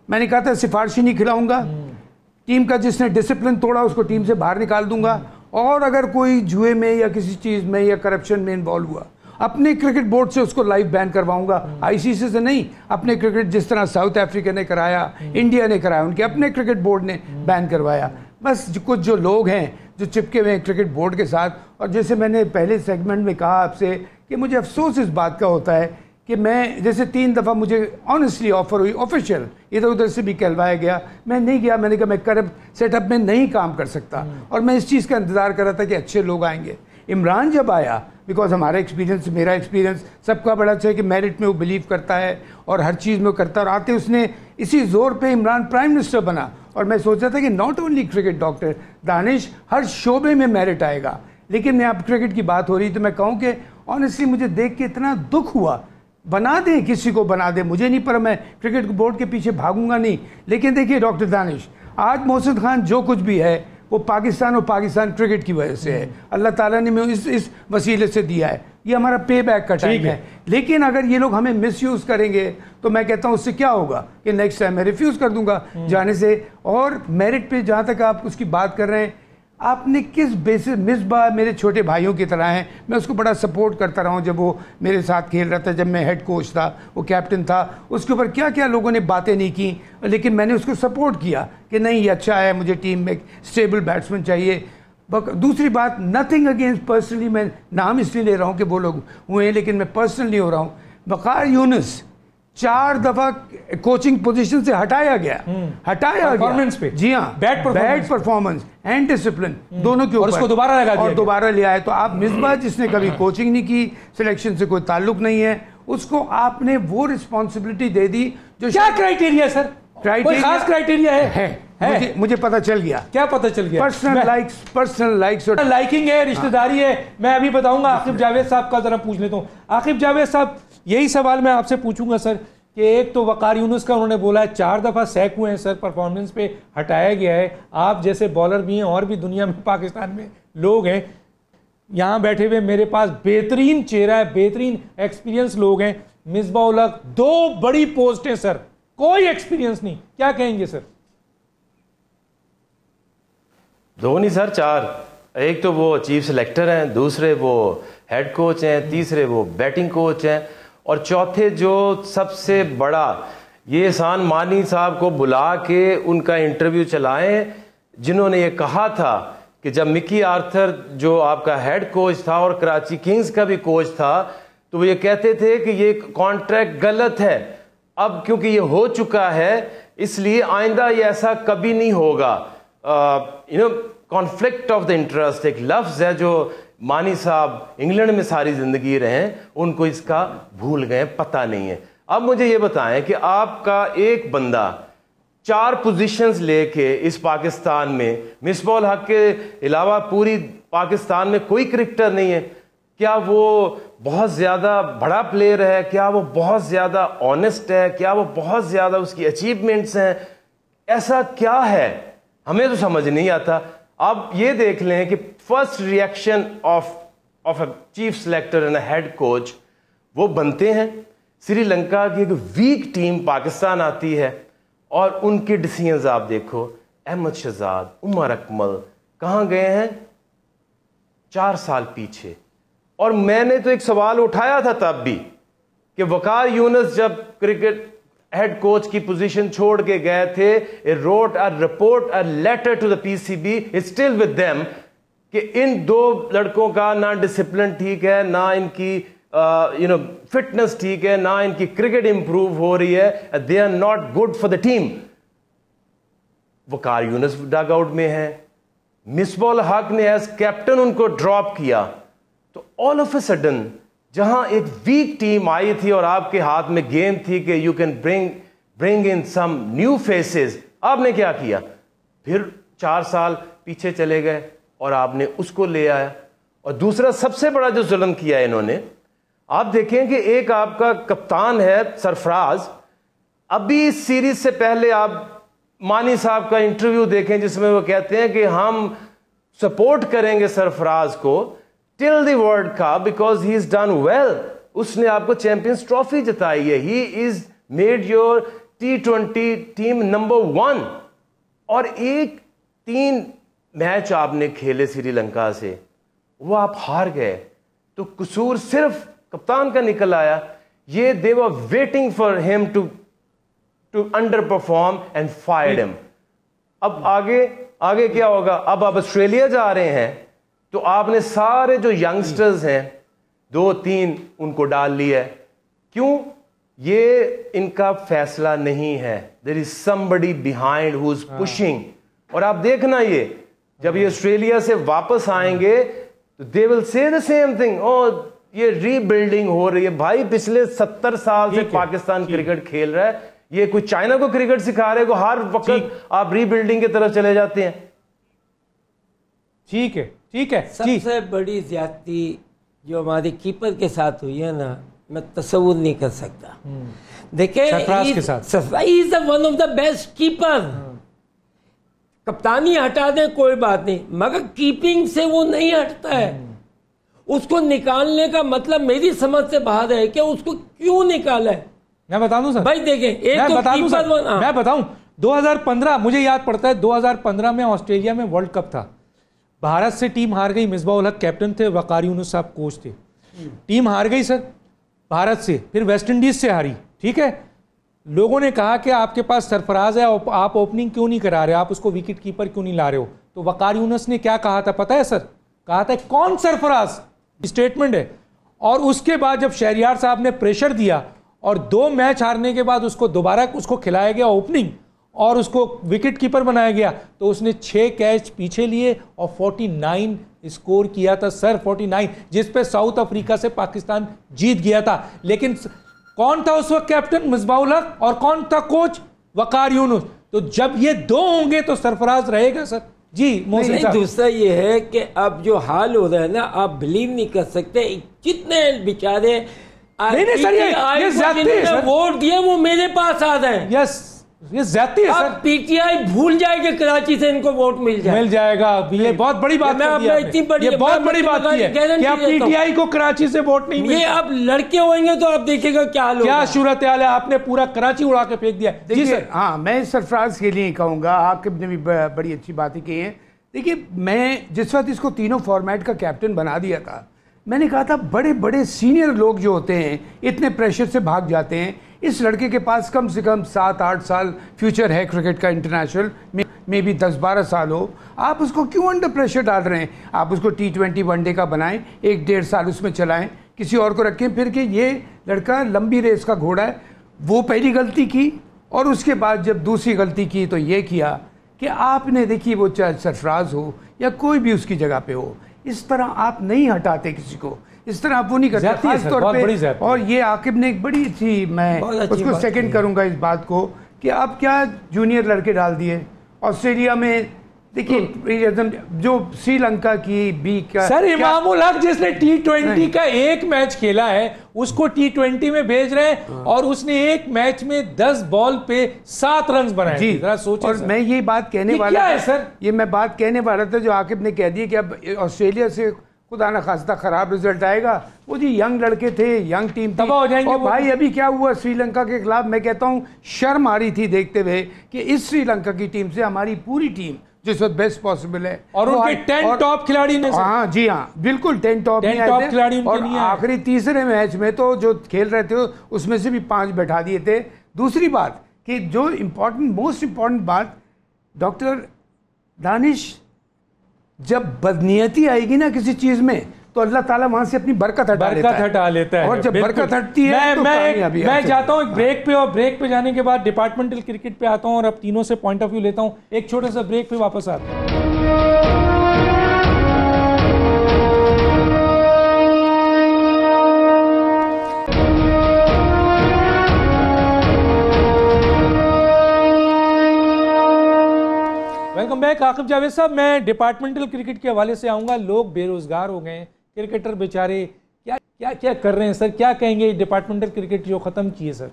मैंने कहा था सिफारिशी नहीं खिलाऊंगा, टीम का जिसने डिसिप्लिन तोड़ा उसको टीम से बाहर निकाल दूंगा, और अगर कोई जुए में या किसी चीज़ में या करप्शन में इन्वॉल्व हुआ, अपने क्रिकेट बोर्ड से उसको लाइव बैन करवाऊंगा, आईसीसी से नहीं। अपने क्रिकेट, जिस तरह साउथ अफ्रीका ने कराया, इंडिया ने कराया, उनके अपने क्रिकेट बोर्ड ने बैन करवाया। बस कुछ जो लोग हैं जो चिपके हुए हैं क्रिकेट बोर्ड के साथ, और जैसे मैंने पहले सेगमेंट में कहा आपसे कि मुझे अफसोस इस बात का होता है कि मैं, जैसे 3 दफ़ा मुझे ऑनेस्टली ऑफर हुई, ऑफिशियल, इधर उधर से भी कहलवाया गया, मैं नहीं गया। मैंने कहा मैं करप्ट सेटअप में नहीं काम कर सकता, और मैं इस चीज़ का इंतज़ार कर रहा था कि अच्छे लोग आएंगे। इमरान जब आया, बिकॉज हमारा एक्सपीरियंस, मेरा एक्सपीरियंस सबका बड़ा अच्छा है कि मेरिट में वो बिलीव करता है और हर चीज़ में वो करता है, और आते उसने इसी जोर पे इमरान प्राइम मिनिस्टर बना। और मैं सोचा था कि not only cricket doctor Danish, हर शोबे में मेरिट आएगा। लेकिन मैं, अब क्रिकेट की बात हो रही तो मैं कहूँ कि ऑनेस्टली मुझे देख के इतना दुख हुआ। बना दें किसी को, बना दें, मुझे नहीं, पर मैं क्रिकेट बोर्ड के पीछे भागूंगा नहीं। लेकिन देखिए डॉक्टर दानिश, आज मोहसिन खान जो कुछ भी है वो पाकिस्तान और पाकिस्तान क्रिकेट की वजह से है। अल्लाह ताला ने हमें इस वसीले से दिया है, ये हमारा पे बैक का टाइम है। लेकिन अगर ये लोग हमें मिसयूज करेंगे तो मैं कहता हूँ उससे क्या होगा कि नेक्स्ट टाइम मैं रिफ्यूज़ कर दूंगा जाने से। और मेरिट पे जहाँ तक आप उसकी बात कर रहे हैं, आपने किस बेसिस, मिसबाह मेरे छोटे भाइयों की तरह हैं, मैं उसको बड़ा सपोर्ट करता रहा हूँ। जब वो मेरे साथ खेल रहा था, जब मैं हेड कोच था, वो कैप्टन था, उसके ऊपर क्या क्या लोगों ने बातें नहीं की, लेकिन मैंने उसको सपोर्ट किया कि नहीं ये अच्छा है, मुझे टीम में स्टेबल बैट्समैन चाहिए। दूसरी बात, नथिंग अगेंस्ट पर्सनली, मैं नाम इसलिए ले रहा हूँ कि वो लोग हुए हैं, लेकिन मैं पर्सनली हो रहा हूँ। वकार यूनुस 4 दफा कोचिंग पोजीशन से हटाया गया, परफॉर्मेंस पे, जी हाँ, बैड परफॉर्मेंस एंड डिसिप्लिन दोनों के ऊपर, उसको दोबारा लगा दिया और दोबारा ले आए। तो आप मिसबाह, जिसने कभी कोचिंग नहीं की, सिलेक्शन से कोई ताल्लुक नहीं है, उसको आपने वो रिस्पॉन्सिबिलिटी दे दी जो, क्या क्राइटेरिया सर, कोई खास क्राइटेरिया है? मुझे पता चल गया। क्या पता चल गया? पर्सनल लाइक्स और लाइकिंग है, रिश्तेदारी है। मैं अभी बताऊंगा। आकिब जावेद साहब का जरा पूछ लेता हूँ। आकिब जावेद साहब, यही सवाल मैं आपसे पूछूंगा सर कि एक तो वकार यूनुस का उन्होंने बोला है 4 दफा सैक हुए हैं सर, परफॉर्मेंस पे हटाया गया है। आप जैसे बॉलर भी हैं और भी दुनिया में, पाकिस्तान में लोग हैं, यहाँ बैठे हुए मेरे पास बेहतरीन चेहरा है, बेहतरीन एक्सपीरियंस लोग हैं। मिसबाह उल हक 2 बड़ी पोस्ट है सर, कोई एक्सपीरियंस नहीं, क्या कहेंगे सर? 2 नहीं सर, 4। एक तो वो चीफ सेलेक्टर हैं, दूसरे वो हेड कोच हैं, तीसरे वो बैटिंग कोच हैं, और चौथे जो सबसे बड़ा, ये एहसान मानी साहब को बुला के उनका इंटरव्यू चलाएं, जिन्होंने ये कहा था कि जब मिकी आर्थर जो आपका हेड कोच था और कराची किंग्स का भी कोच था, तो वो ये कहते थे कि ये कॉन्ट्रैक्ट गलत है। अब क्योंकि ये हो चुका है, इसलिए आइंदा ये ऐसा कभी नहीं होगा। कॉन्फ्लिक्ट ऑफ द इंटरेस्ट एक लफ्ज है जो मानी साहब इंग्लैंड में सारी जिंदगी रहे, उनको इसका भूल गए, पता नहीं है। अब मुझे ये बताएं कि आपका एक बंदा 4 पोजीशंस लेके इस पाकिस्तान में, मिसबाह उल हक के अलावा पूरी पाकिस्तान में कोई क्रिकेटर नहीं है, क्या वो बहुत ज़्यादा बड़ा प्लेयर है? क्या वो बहुत ज़्यादा ऑनेस्ट है? क्या वो बहुत ज़्यादा उसकी अचीवमेंट्स हैं? ऐसा क्या है, हमें तो समझ नहीं आता। अब ये देख लें कि first reaction of a chief selector and a head coach वो बनते हैं। श्रीलंका की एक वीक टीम पाकिस्तान आती है और उनके डिसीजंस आप देखो, अहमद शहजाद, उमर अकमल कहाँ गए हैं? 4 साल पीछे। और मैंने तो एक सवाल उठाया था तब भी कि वकार यूनुस जब क्रिकेट हेड कोच की पोजीशन छोड़ के गए थे, it wrote a report, a letter to the PCB, it's still with them, कि इन 2 लड़कों का ना डिसिप्लिन ठीक है, ना इनकी फिटनेस ठीक है, ना इनकी क्रिकेट इंप्रूव हो रही है, they are not good for the team. Waqar Younis dugout में है, मिसबाह उल हक ने एज कैप्टन उनको ड्रॉप किया। तो ऑल ऑफ ए सडन जहां एक वीक टीम आई थी और आपके हाथ में गेम थी कि you can bring in some new faces, आपने क्या किया? फिर 4 साल पीछे चले गए और आपने उसको ले आया। और दूसरा सबसे बड़ा जो जुल्म किया इन्होंने, आप देखें कि एक आपका कप्तान है सरफराज, अभी इस सीरीज से पहले आप मानी साहब का इंटरव्यू देखें जिसमें वो कहते हैं कि हम सपोर्ट करेंगे सरफराज को till the world cup because he is done well. उसने आपको चैंपियंस ट्रॉफी जिताई है, he is made your T20 team number 1। और 3 मैच आपने खेले श्रीलंका से, वो आप हार गए, तो कसूर सिर्फ कप्तान का निकल आया। ये they were waiting for him to underperform and fired him. अब आगे क्या होगा? अब आप ऑस्ट्रेलिया जा रहे हैं तो आपने सारे जो यंगस्टर्स हैं 2-3 उनको डाल लिया है। क्यों? ये इनका फैसला नहीं है, there is somebody behind who is pushing. और आप देखना, ये जब ये ऑस्ट्रेलिया से वापस आएंगे तो they will say the same thing, ओ ये रीबिल्डिंग हो रही है। भाई पिछले 70 साल से पाकिस्तान क्रिकेट खेल रहा है, ये कोई चाइना को क्रिकेट सिखा रहे को हर वक्त आप रीबिल्डिंग की तरफ चले जाते हैं। ठीक है। सबसे बड़ी ज्यादती जो हमारे कीपर के साथ हुई है ना, मैं तस्वुर नहीं कर सकता। देखिए, he is one of the best keeper. कप्तानी हटा दें कोई बात नहीं, मगर कीपिंग से वो नहीं हटता है। उसको निकालने का मतलब मेरी समझ से बाहर है कि उसको क्यों निकाला है। मैं बता दूं सर भाई, देखें एक तो कीपर, मैं बताऊं 2015 मुझे याद पड़ता है, 2015 में ऑस्ट्रेलिया में वर्ल्ड कप था, भारत से टीम हार गई, मिसबाह उल हक कैप्टन थे, वकार यूनुस साहब कोच थे। टीम हार गई सर भारत से, फिर वेस्ट इंडीज से हारी। ठीक है, लोगों ने कहा कि आपके पास सरफराज है, आप ओपनिंग क्यों नहीं करा रहे, आप उसको विकेट कीपर क्यों नहीं ला रहे हो? तो वकार यूनुस ने क्या कहा था पता है सर? कहा था कौन सरफराज, स्टेटमेंट है। और उसके बाद जब शहरियार साहब ने प्रेशर दिया और 2 मैच हारने के बाद उसको दोबारा उसको खिलाया गया ओपनिंग और उसको विकेट कीपर बनाया गया, तो उसने 6 कैच पीछे लिए और 49 स्कोर किया था सर, 49, जिस पे साउथ अफ्रीका से पाकिस्तान जीत गया था। लेकिन कौन था उस वक्त कैप्टन? मिसबाह उल हक। और कौन था कोच? वकार यूनुस। तो जब ये 2 होंगे तो सरफराज रहेगा सर। जी नहीं, दूसरा ये है कि अब जो हाल हो रहा है ना, आप बिलीव नहीं कर सकते, कितने बेचारे नहीं सर, ये ज्यादती है सर। वोट दिए वो मेरे पास आ रहे हैं। यस, ये ज्यादती है सर। पीटीआई भूल जाएगी कराची से इनको वोट मिल जाएगा। ये बहुत बड़ी बात है, ये बहुत बड़ी बात है कि आप पीटीआई को कराची से वोट नहीं मिले। ये अब लड़के होंगे तो आप देखिएगा क्या सूरत हाल है। आपने पूरा कराची उड़ा के फेंक दिया। जी सर। हाँ, मैं सरफराज के लिए कहूँगा, आपने भी बड़ी अच्छी बातें की हैं। देखिए, मैं जिस वक्त इसको तीनों फॉर्मेट का कैप्टन बना दिया था, मैंने कहा था बड़े बड़े सीनियर लोग जो होते हैं इतने प्रेशर से भाग जाते हैं। इस लड़के के पास कम से कम 7-8 साल फ्यूचर है क्रिकेट का, इंटरनेशनल में भी 10-12 साल हो। आप उसको क्यों अंडर प्रेशर डाल रहे हैं? आप उसको T20 वनडे का बनाएं, 1-1.5 साल उसमें चलाएं, किसी और को रखें। फिर कि ये लड़का लंबी रेस का घोड़ा है। वो पहली गलती की और उसके बाद जब दूसरी गलती की तो ये किया कि आपने देखिए वो चाहे सरफराज हो या कोई भी उसकी जगह पे हो, इस तरह आप नहीं हटाते किसी को, इस तरह आप वो नहीं करते खास तौर पे। और ये आकिब ने एक बड़ी अच्छी, मैं उसको सेकंड करूंगा इस बात को कि आप क्या जूनियर लड़के डाल दिए ऑस्ट्रेलिया में। देखिए जो श्रीलंका की बी का सर इमामुल हक जिसने T20 का एक मैच खेला है उसको T20 में भेज रहे हैं और उसने एक मैच में 10 बॉल पे 7 रन बनाए। जी जरा सोचिए। और मैं ये बात कहने वाला क्या है सर, ये मैं बात कहने वाला था जो आकिब ने कह दिया कि अब ऑस्ट्रेलिया से खुदा ना खास्ता खराब रिजल्ट आएगा। वो जी यंग लड़के थे, यंग टीम थी, तबाह हो जाएंगे। और भाई अभी क्या हुआ श्रीलंका के खिलाफ, मैं कहता हूँ शर्म आ रही थी देखते हुए कि इस श्रीलंका की टीम से हमारी पूरी टीम जिस वक्त बेस्ट पॉसिबल है और उनके 10 टॉप खिलाड़ी ने, हाँ जी हाँ बिल्कुल 10 टॉप खिलाड़ी। और आखिरी तीसरे मैच में तो जो खेल रहे थे उसमें से भी 5 बैठा दिए थे। दूसरी बात कि जो इम्पोर्टेंट मोस्ट इम्पोर्टेंट बात, डॉक्टर दानिश, जब बदनीयती आएगी ना किसी चीज में तो अल्लाह ताला वहां से अपनी बरकत हटा लेता है। और जब बरकत हटती है तो मैं जाता हूं एक ब्रेक पे, और ब्रेक पे जाने के बाद डिपार्टमेंटल क्रिकेट पे आता हूं और अब तीनों से पॉइंट ऑफ व्यू लेता हूं। एक छोटे सा ब्रेक पे वापस आता हूं। Welcome back. आकिब जावेद साहब, मैं डिपार्टमेंटल क्रिकेट के हवाले से आऊँगा। लोग बेरोजगार हो गए, क्रिकेटर बेचारे क्या क्या क्या कर रहे हैं सर, क्या कहेंगे डिपार्टमेंटल क्रिकेट जो ख़त्म किए सर?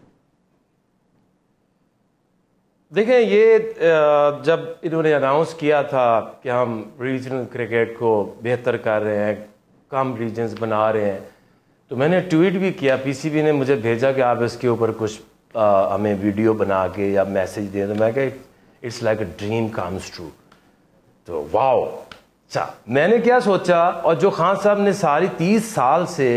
देखें, ये जब इन्होंने अनाउंस किया था कि हम रीजनल क्रिकेट को बेहतर कर रहे हैं, कम रीजन्स बना रहे हैं, तो मैंने ट्वीट भी किया। पीसीबी ने मुझे भेजा कि आप इसके ऊपर कुछ हमें वीडियो बना के या मैसेज दें, तो मैं कहा it's like a dream comes true. तो वाओ, अच्छा मैंने क्या सोचा, और जो खान साहब ने सारी 30 साल से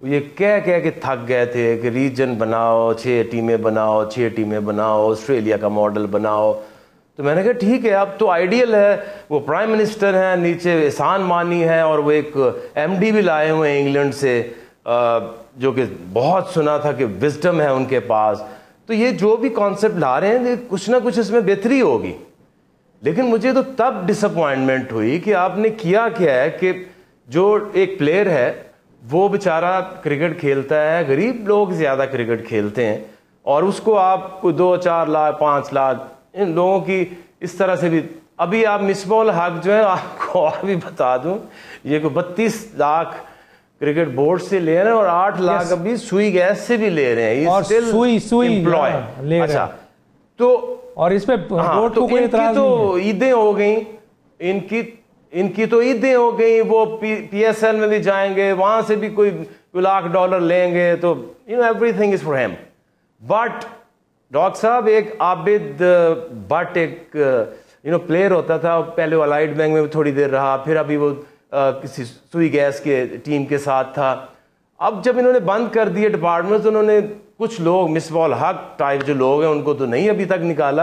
ये कह के थक गए थे कि रीजन बनाओ, 6 टीमें बनाओ, 6 टीमें बनाओ, ऑस्ट्रेलिया का मॉडल बनाओ, तो मैंने कहा ठीक है, अब तो आइडियल है। वो प्राइम मिनिस्टर हैं, नीचे एहसान मानी है, और वो एक एमडी भी लाए हुए हैं इंग्लैंड से, जो कि बहुत सुना था कि विजडम है उनके पास। तो ये जो भी कॉन्सेप्ट ला रहे हैं कुछ ना कुछ इसमें बेहतरी होगी। लेकिन मुझे तो तब डिसअपॉइंटमेंट हुई कि आपने किया क्या है कि जो एक प्लेयर है वो बेचारा क्रिकेट खेलता है, गरीब लोग ज़्यादा क्रिकेट खेलते हैं, और उसको आप कोई 2-4 लाख 5 लाख इन लोगों की इस तरह से भी, अभी आप मिसबाउल हक जो है, आपको और भी बता दूं, ये कोई 32 लाख क्रिकेट बोर्ड से ले रहे हैं और 8 लाख अभी सुई गैस से भी ले रहे हैं। और सुई एम्प्लॉय अच्छा, तो और इस पे हाँ, तो इनकी तो ईदें हो गई, इनकी तो ईदें हो गई। वो PSL में भी जाएंगे, वहां से भी कोई $1 लाख लेंगे, तो everything is for him. But doctor साहब, एक आबिद भट्ट एक प्लेयर होता था, पहले वो अलाइड बैंक में थोड़ी देर रहा, फिर अभी वो किसी सुई गैस के टीम के साथ था। अब जब इन्होंने बंद कर दिए डिपार्टमेंट, तो उन्होंने कुछ लोग मिसबाउल हक टाइप जो लोग हैं उनको तो नहीं अभी तक निकाला,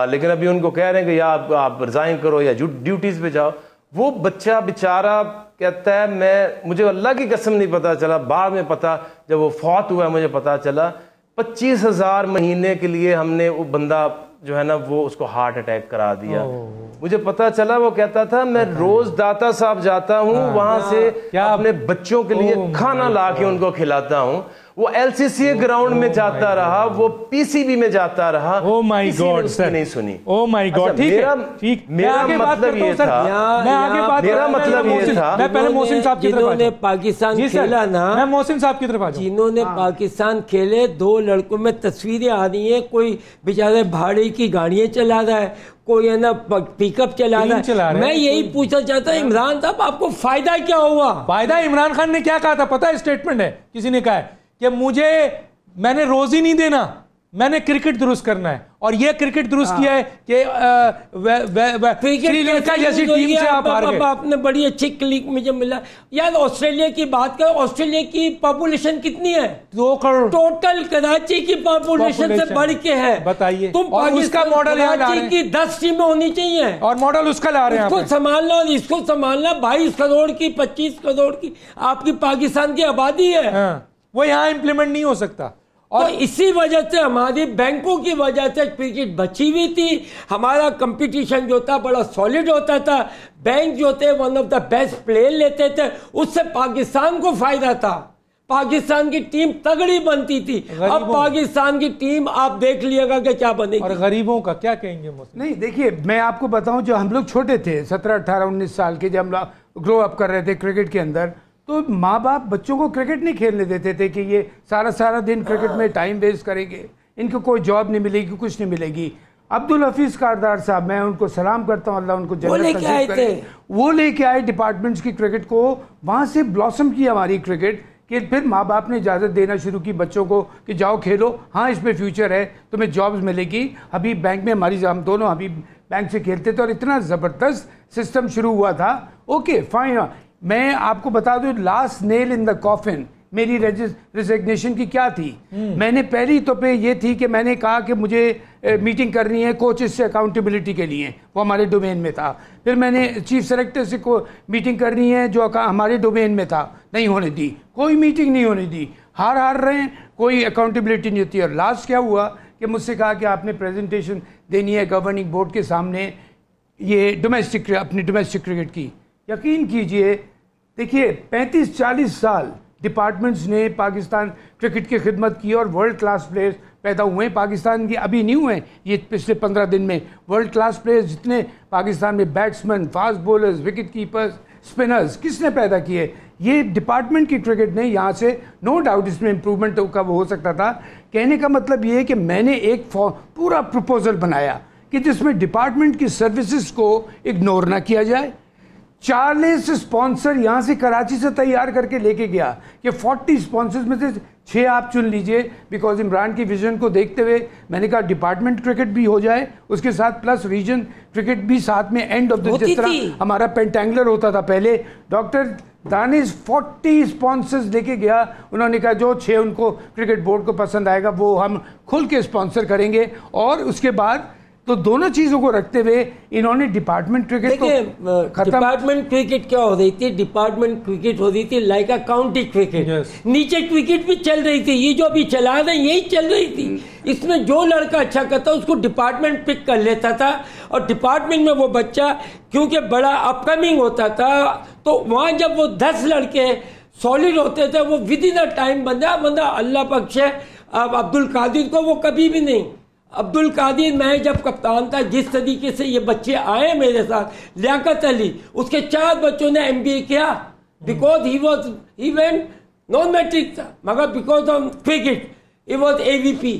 लेकिन अभी उनको कह रहे हैं कि या आप रिजाइन करो या ड्यूटीज पे जाओ। वो बच्चा बेचारा कहता है मुझे अल्लाह की कसम नहीं पता चला, बाद में पता जब वो फौत हुआ मुझे पता चला 25,000 महीने के लिए हमने वो बंदा जो है ना वो उसको हार्ट अटैक करा दिया। मुझे पता चला वो कहता था मैं रोज दाता साहब जाता हूँ, वहां से अपने बच्चों के लिए खाना ला के उनको खिलाता हूँ। वो LCCA ग्राउंड में जाता रहा, वो PCB में जाता रहा। ओ माय गॉड सर, नहीं सुनी। ओ माय गॉड, ठीक है, ठीक। मेरा मतलब ये था, मेरा मतलब ये था, मैं पहले मोहसिन साहब की तरफ जिन्होंने पाकिस्तान खेला ना, मैं मोहसिन साहब की तरफ आ जाऊं। जिन्होंने पाकिस्तान खेले, 2 लड़कों में तस्वीरें आ रही हैं, कोई बेचारे भाड़े की गाड़ियां चला रहा है, कोई है ना पिकअप चला रहा है। मैं यही पूछना चाहता हूं इमरान साहब, आपको फायदा क्या हुआ? फायदा इमरान खान ने क्या कहा था पता है? स्टेटमेंट है, किसी ने कहा है कि मैंने रोजी नहीं देना, मैंने क्रिकेट दुरुस्त करना है, और ये क्रिकेट दुरुस्त किया है कि श्रीलंका जैसी टीम से आप हार गए। आपने बड़ी अच्छी क्लिक मुझे मिला यार। ऑस्ट्रेलिया की बात करें, ऑस्ट्रेलिया की पॉपुलेशन कितनी है? 2 करोड़ टोटल कराची की पॉपुलेशन से बढ़ के है। बताइए, तुम पाकिस्तान मॉडल कराची की 10 टीमें होनी चाहिए, और मॉडल उसका ला रहे हैं। इसको संभालना और इसको संभालना। 22 करोड़ की 25 करोड़ की आपकी पाकिस्तान की आबादी है, वो यहाँ इंप्लीमेंट नहीं हो सकता। और तो इसी वजह से हमारी बैंकों की वजह से क्रिकेट बची हुई थी। हमारा कंपटीशन जो था बड़ा सॉलिड होता था, बैंक जो थे one of the best player लेते थे, उससे पाकिस्तान को फायदा था, पाकिस्तान की टीम तगड़ी बनती थी। अब पाकिस्तान की टीम आप देख लिएगा कि क्या बनेगी। और गरीबों का क्या कहेंगे? नहीं देखिए, मैं आपको बताऊं, जो हम लोग छोटे थे 17, 18, 19 साल के, जब हम ग्रो अप कर रहे थे क्रिकेट के अंदर, तो माँ बाप बच्चों को क्रिकेट नहीं खेलने देते थे कि ये सारा दिन क्रिकेट में टाइम वेस्ट करेंगे, इनको कोई जॉब नहीं मिलेगी, कुछ नहीं मिलेगी। अब्दुल हफीज कारदार साहब, मैं उनको सलाम करता हूँ, अल्लाह उनको जन्नत नसीब करे, वो लेके आए डिपार्टमेंट्स की क्रिकेट को, वहाँ से ब्लॉसम की हमारी क्रिकेट, कि फिर माँ बाप ने इजाज़त देना शुरू की बच्चों को कि जाओ खेलो, हाँ इसमें फ्यूचर है, तुम्हें जॉब्स मिलेगी। अभी बैंक में हमारी, हम दोनों अभी बैंक से खेलते थे और इतना ज़बरदस्त सिस्टम शुरू हुआ था। ओके फाइन, मैं आपको बता दूं, last nail in the coffin मेरी रेजिग्नेशन की क्या थी। मैंने पहली तो पे ये थी कि मैंने कहा कि मुझे मीटिंग करनी है कोचेस से अकाउंटेबिलिटी के लिए, वो हमारे डोमेन में था। फिर मैंने चीफ सेलेक्टर से को मीटिंग करनी है जो हमारे डोमेन में था, नहीं होने दी, कोई मीटिंग नहीं होने दी, हार रहे हैं, कोई अकाउंटेबिलिटी नहीं होती। और लास्ट क्या हुआ कि मुझसे कहा कि आपने प्रेजेंटेशन देनी है गवर्निंग बोर्ड के सामने, ये डोमेस्टिक, अपनी डोमेस्टिक क्रिकेट की। यकीन कीजिए, देखिए 35-40 साल डिपार्टमेंट्स ने पाकिस्तान क्रिकेट की खिदमत की और वर्ल्ड क्लास प्लेयर्स पैदा हुए हैं पाकिस्तान के, अभी नहीं हुए ये पिछले 15 दिन में। वर्ल्ड क्लास प्लेयर्स जितने पाकिस्तान में, batsman, fast bowlers, wicket keepers, spinners, किसने पैदा किए? ये डिपार्टमेंट की क्रिकेट ने। यहाँ से नो डाउट इसमें इम्प्रूवमेंट का वो हो सकता था। कहने का मतलब ये है कि मैंने एक पूरा प्रपोजल बनाया कि जिसमें डिपार्टमेंट की सर्विसेज को इग्नोर ना किया जाए। 40 स्पॉन्सर यहाँ से कराची से तैयार करके लेके गया कि 40 स्पॉन्सर्स में से 6 आप चुन लीजिए, बिकॉज इमरान की विजन को देखते हुए मैंने कहा डिपार्टमेंट क्रिकेट भी हो जाए, उसके साथ प्लस रीजन क्रिकेट भी साथ में, एंड ऑफ द, जिस तरह हमारा पेंटेंगुलर होता था पहले। डॉक्टर दानिश 40 स्पॉन्सर्स लेके गया, उन्होंने कहा जो 6 उनको क्रिकेट बोर्ड को पसंद आएगा वो हम खुल के स्पॉन्सर करेंगे। और उसके बाद तो दोनों चीजों को रखते हुए इन्होंने डिपार्टमेंट क्रिकेट को खत्म। डिपार्टमेंट क्रिकेट क्या हो रही थी? डिपार्टमेंट क्रिकेट हो रही थी लाइक अ काउंटी क्रिकेट। नीचे क्रिकेट भी चल रही थी, ये जो अभी चला रहे हैं यही चल रही थी। इसमें जो लड़का अच्छा करता उसको डिपार्टमेंट पिक कर लेता था, और डिपार्टमेंट में वो बच्चा क्योंकि बड़ा अपकमिंग होता था, तो वहां जब वो 10 लड़के सॉलिड होते थे, वो विद इन अ टाइम बंदा अल्लाह बख्शे। अब अब्दुल कादिर को वो कभी भी नहीं, अब्दुल कादिर, मैं जब कप्तान था, जिस तरीके से ये बच्चे आए मेरे साथ, लियाकत अली, उसके 4 बच्चों ने MBA किया, because he went non matric था, मगर because of cricket he was AVP।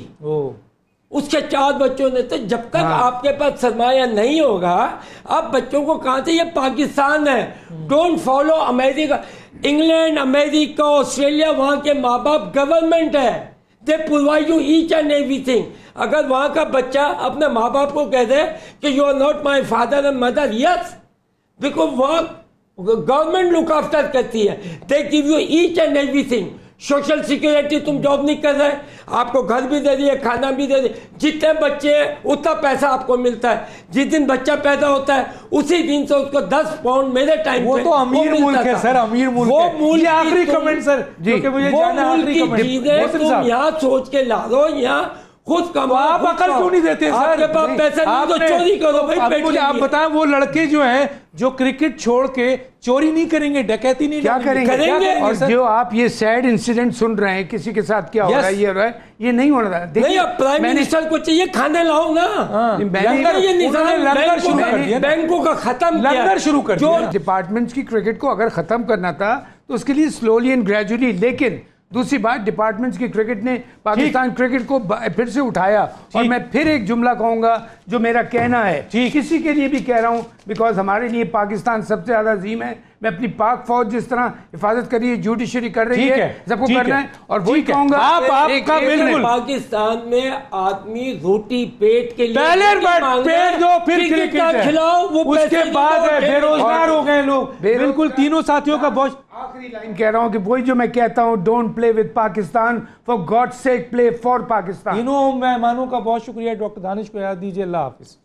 उसके 4 बच्चों ने। तो जब तक आपके पास सरमाया नहीं होगा, अब बच्चों को कहां से, ये पाकिस्तान है, don't follow America, England, America, Australia, वहां के माँ बाप गवर्नमेंट है, they provide you each and everything. अगर वहां का बच्चा अपने माँ बाप को कह दे कि you are not my father and mother, yes, because वहां गवर्नमेंट लुक आफ्टर करती है, they give you each and everything. Social security, तुम जॉब नहीं कर रहे, आपको घर भी दे दिए, खाना भी दे दिए, जितने बच्चे उतना पैसा आपको मिलता है। जिस दिन बच्चा पैदा होता है उसी दिन से उसको 10 पाउंड मेरे टाइम वो तो अमीर मुल्क है सर, अमीर मुल्क। वो मुल्क आखिरी कमेंट सर, क्योंकि मुझे जाना आखिरी कमेंट। तुम यहाँ सोच के ला दो, यहाँ खुद कमाओ। आप अकल क्यों नहीं देते सर? आपके पास पैसा नहीं तो चोरी करो भाई। मुझे आप बताएं, वो लड़के जो हैं जो क्रिकेट छोड़ के चोरी नहीं करेंगे, डकैती नहीं क्या करेंगे? और जो आप ये सैड इंसिडेंट सुन रहे हैं, किसी के साथ क्या हो रहा है, ये हो रहा है, ये नहीं होना था। नहीं, अब प्राइम मिनिस्टर को चाहिए खाने लाओ ना, बैंकों का खत्म लंगर शुरू कर दिया। डिपार्टमेंट्स की क्रिकेट को अगर खत्म करना था तो उसके लिए स्लोली एंड ग्रेजुअली, लेकिन दूसरी बात, डिपार्टमेंट्स की क्रिकेट ने पाकिस्तान क्रिकेट को फिर से उठाया। और मैं फिर एक जुमला कहूंगा जो मेरा कहना है, किसी के लिए भी कह रहा हूं, बिकॉज हमारे लिए पाकिस्तान सबसे ज्यादा अजीम है। मैं अपनी पाक फौज जिस तरह हिफाजत कर रही है, जुडिशरी कर रही है, सबको करना है। और वही कहूंगा, आपका बिल्कुल, पाकिस्तान में आदमी रोटी पेट के लिए पेट दो, फिर क्रिकेट खिलाओ, वो उसके बाद बेरोजगार हो गए लोग। बिल्कुल, तीनों साथियों का बहुत आखिरी लाइन कह रहा हूं कि वही जो मैं कहता हूं, don't play with Pakistan, for God sake play for Pakistan. तीनों मेहमानों का बहुत शुक्रिया। डॉक्टर दानिश को याद दीजिए। अल्लाह हाफिज।